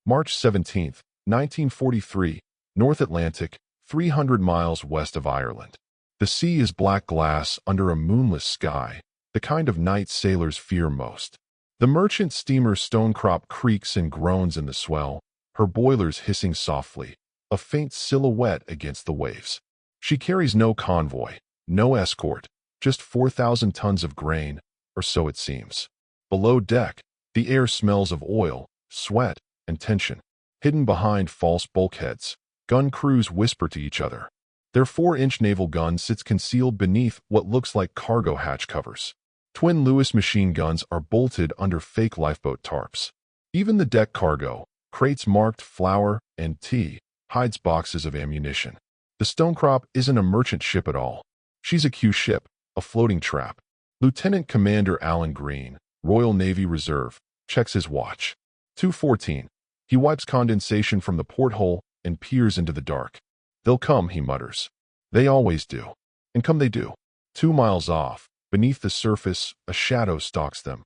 March 17, 1943, North Atlantic, 300 miles west of Ireland. The sea is black glass under a moonless sky, the kind of night sailors fear most. The merchant steamer Stonecrop creaks and groans in the swell, her boilers hissing softly, a faint silhouette against the waves. She carries no convoy, no escort, just 4,000 tons of grain, or so it seems. Below deck, the air smells of oil, sweat, and tension. Hidden behind false bulkheads, gun crews whisper to each other. Their 4-inch naval gun sits concealed beneath what looks like cargo hatch covers. Twin Lewis machine guns are bolted under fake lifeboat tarps. Even the deck cargo, crates marked flour and tea, hides boxes of ammunition. The Stonecrop isn't a merchant ship at all. She's a Q ship, a floating trap. Lieutenant Commander Alan Green, Royal Navy Reserve, checks his watch. 2:14. He wipes condensation from the porthole and peers into the dark. They'll come, he mutters. They always do. And come they do. 2 miles off, beneath the surface, a shadow stalks them.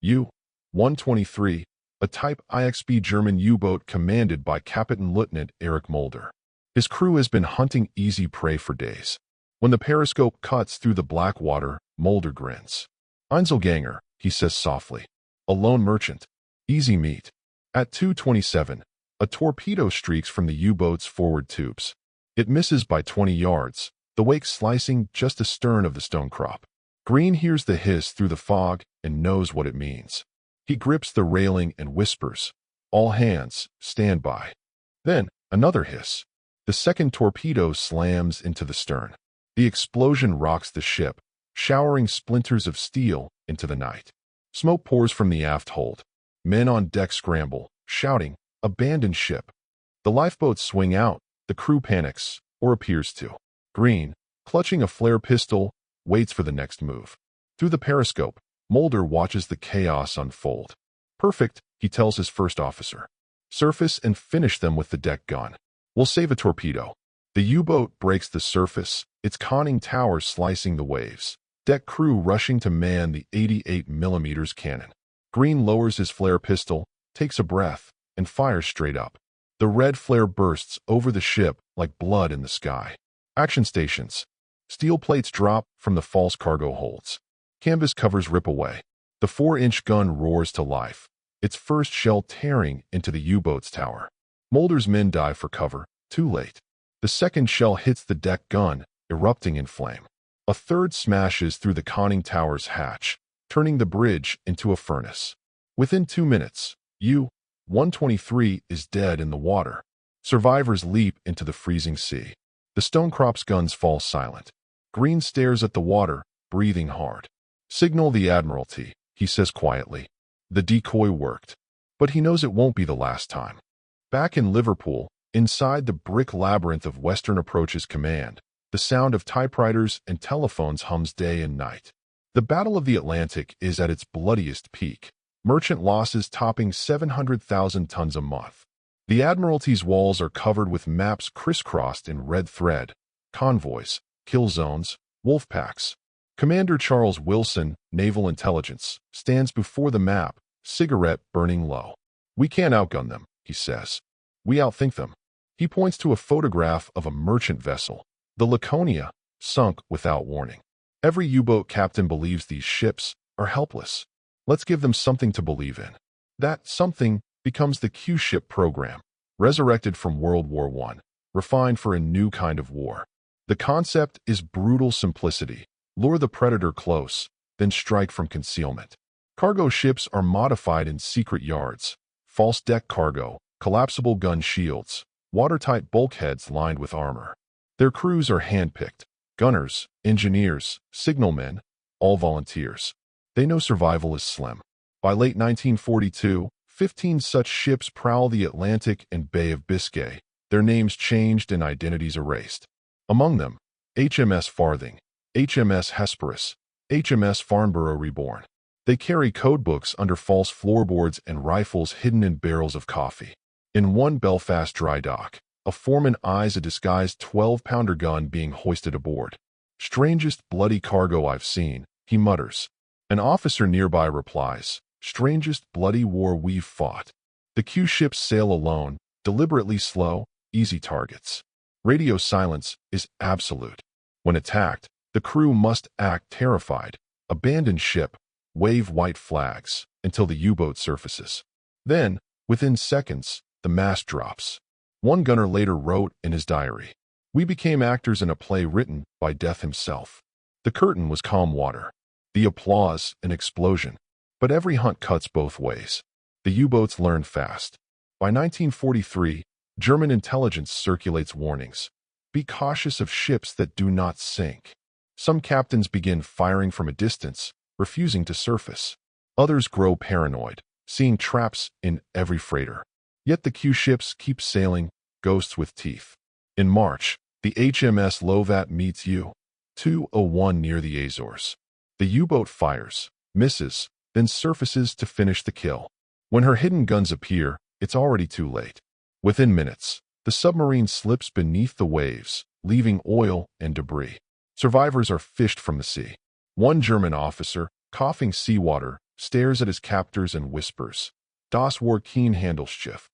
U-123, a Type IXB German U-boat commanded by Captain Lieutenant Erich Mulder. His crew has been hunting easy prey for days. When the periscope cuts through the black water, Mulder grins. Einzelgänger, he says softly. A lone merchant. Easy meat. At 2:27, a torpedo streaks from the U-boat's forward tubes. It misses by 20 yards, the wake slicing just astern of the Stonecrop. Green hears the hiss through the fog and knows what it means. He grips the railing and whispers, "All hands, stand by." Then, another hiss. The second torpedo slams into the stern. The explosion rocks the ship, showering splinters of steel into the night. Smoke pours from the aft hold. Men on deck scramble, shouting, "Abandon ship." The lifeboats swing out, the crew panics, or appears to. Green, clutching a flare pistol, waits for the next move. Through the periscope, Mulder watches the chaos unfold. "Perfect," he tells his first officer. "Surface and finish them with the deck gun. We'll save a torpedo." The U-boat breaks the surface, its conning tower slicing the waves. Deck crew rushing to man the 88mm cannon. Green lowers his flare pistol, takes a breath, and fires straight up. The red flare bursts over the ship like blood in the sky. Action stations. Steel plates drop from the false cargo holds. Canvas covers rip away. The 4-inch gun roars to life, its first shell tearing into the U-boat's tower. Mulder's men dive for cover, too late. The second shell hits the deck gun, erupting in flame. A third smashes through the conning tower's hatch, turning the bridge into a furnace. Within 2 minutes, U-123 is dead in the water. Survivors leap into the freezing sea. The Stonecrop's guns fall silent. Green stares at the water, breathing hard. "Signal the Admiralty," he says quietly. The decoy worked, but he knows it won't be the last time. Back in Liverpool, inside the brick labyrinth of Western Approach's command, the sound of typewriters and telephones hums day and night. The Battle of the Atlantic is at its bloodiest peak, merchant losses topping 700,000 tons a month. The Admiralty's walls are covered with maps crisscrossed in red thread, convoys, kill zones, wolf packs. Commander Charles Wilson, Naval Intelligence, stands before the map, cigarette burning low. "We can't outgun them," he says. "We outthink them." He points to a photograph of a merchant vessel, the Laconia, sunk without warning. Every U-boat captain believes these ships are helpless. Let's give them something to believe in. That something becomes the Q-ship program, resurrected from World War I, refined for a new kind of war. The concept is brutal simplicity. Lure the predator close, then strike from concealment. Cargo ships are modified in secret yards. False deck cargo, collapsible gun shields, watertight bulkheads lined with armor. Their crews are handpicked. Gunners, engineers, signalmen, all volunteers. They know survival is slim. By late 1942, 15 such ships prowl the Atlantic and Bay of Biscay, their names changed and identities erased. Among them, HMS Farthing, HMS Hesperus, HMS Farnborough Reborn. They carry codebooks under false floorboards and rifles hidden in barrels of coffee. In one Belfast dry dock, a foreman eyes a disguised 12-pounder gun being hoisted aboard. "Strangest bloody cargo I've seen," he mutters. An officer nearby replies, "Strangest bloody war we've fought." The Q ships sail alone, deliberately slow, easy targets. Radio silence is absolute. When attacked, the crew must act terrified, abandon ship, wave white flags until the U-boat surfaces. Then, within seconds, the mast drops. One gunner later wrote in his diary, "We became actors in a play written by Death himself." The curtain was calm water. The applause an explosion. But every hunt cuts both ways. The U-boats learn fast. By 1943, German intelligence circulates warnings. Be cautious of ships that do not sink. Some captains begin firing from a distance, refusing to surface. Others grow paranoid, seeing traps in every freighter. Yet the Q ships keep sailing, ghosts with teeth. In March, the HMS Lovat meets U-201 near the Azores. The U-boat fires, misses, then surfaces to finish the kill. When her hidden guns appear, it's already too late. Within minutes, the submarine slips beneath the waves, leaving oil and debris. Survivors are fished from the sea. One German officer, coughing seawater, stares at his captors and whispers, "Das war kein Handelsschiff."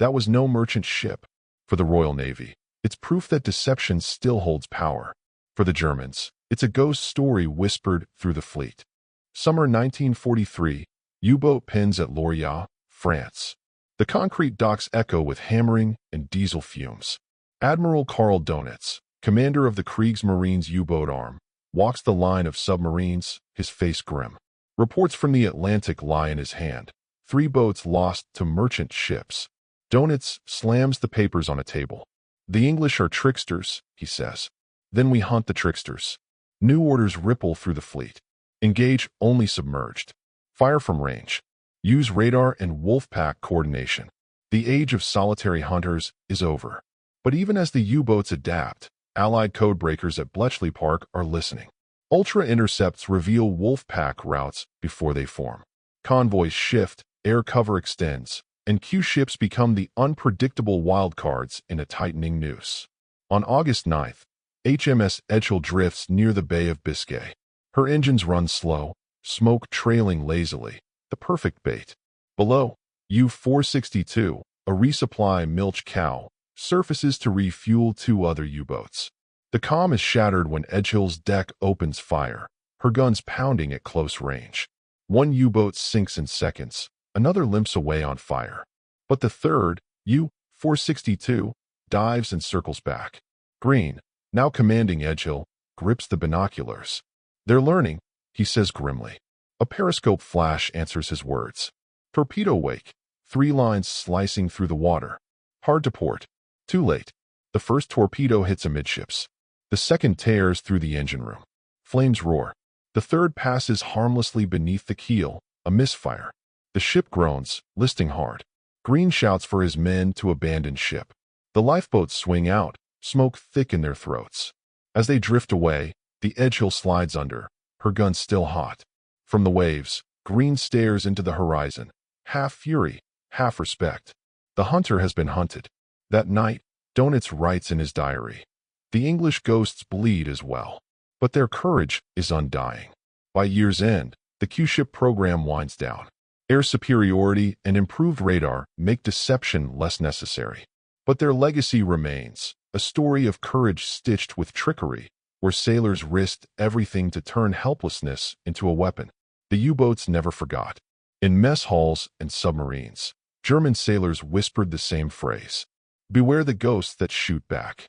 That was no merchant ship. For the Royal Navy, it's proof that deception still holds power. For the Germans, it's a ghost story whispered through the fleet. Summer 1943, U-boat pins at Lorient, France. The concrete docks echo with hammering and diesel fumes. Admiral Karl Donitz, commander of the Kriegsmarine's U-boat arm, walks the line of submarines, his face grim. Reports from the Atlantic lie in his hand. 3 boats lost to merchant ships. Donitz slams the papers on a table. "The English are tricksters," he says. "Then we hunt the tricksters." New orders ripple through the fleet. Engage only submerged. Fire from range. Use radar and wolf-pack coordination. The age of solitary hunters is over. But even as the U-boats adapt, Allied codebreakers at Bletchley Park are listening. Ultra-intercepts reveal wolf-pack routes before they form. Convoys shift, air cover extends, and Q ships become the unpredictable wildcards in a tightening noose. On August 9th, HMS Edgehill drifts near the Bay of Biscay. Her engines run slow, smoke trailing lazily, the perfect bait. Below, U-462, a resupply milch cow, surfaces to refuel 2 other U-boats. The calm is shattered when Edgehill's deck opens fire, her guns pounding at close range. One U-boat sinks in seconds, another limps away on fire. But the third, U-462, dives and circles back. Green, now commanding Edgehill, grips the binoculars. "They're learning," he says grimly. A periscope flash answers his words. Torpedo wake, 3 lines slicing through the water. Hard to port. Too late. The first torpedo hits amidships. The second tears through the engine room. Flames roar. The third passes harmlessly beneath the keel, a misfire. The ship groans, listing hard. Green shouts for his men to abandon ship. The lifeboats swing out, smoke thick in their throats. As they drift away, the Edgehill slides under, her guns still hot. From the waves, Green stares into the horizon, half fury, half respect. The hunter has been hunted. That night, Donitz writes in his diary, "The English ghosts bleed as well, but their courage is undying." By year's end, the Q-ship program winds down. Air superiority and improved radar make deception less necessary. But their legacy remains, a story of courage stitched with trickery, where sailors risked everything to turn helplessness into a weapon. The U-boats never forgot. In mess halls and submarines, German sailors whispered the same phrase, "Beware the ghosts that shoot back."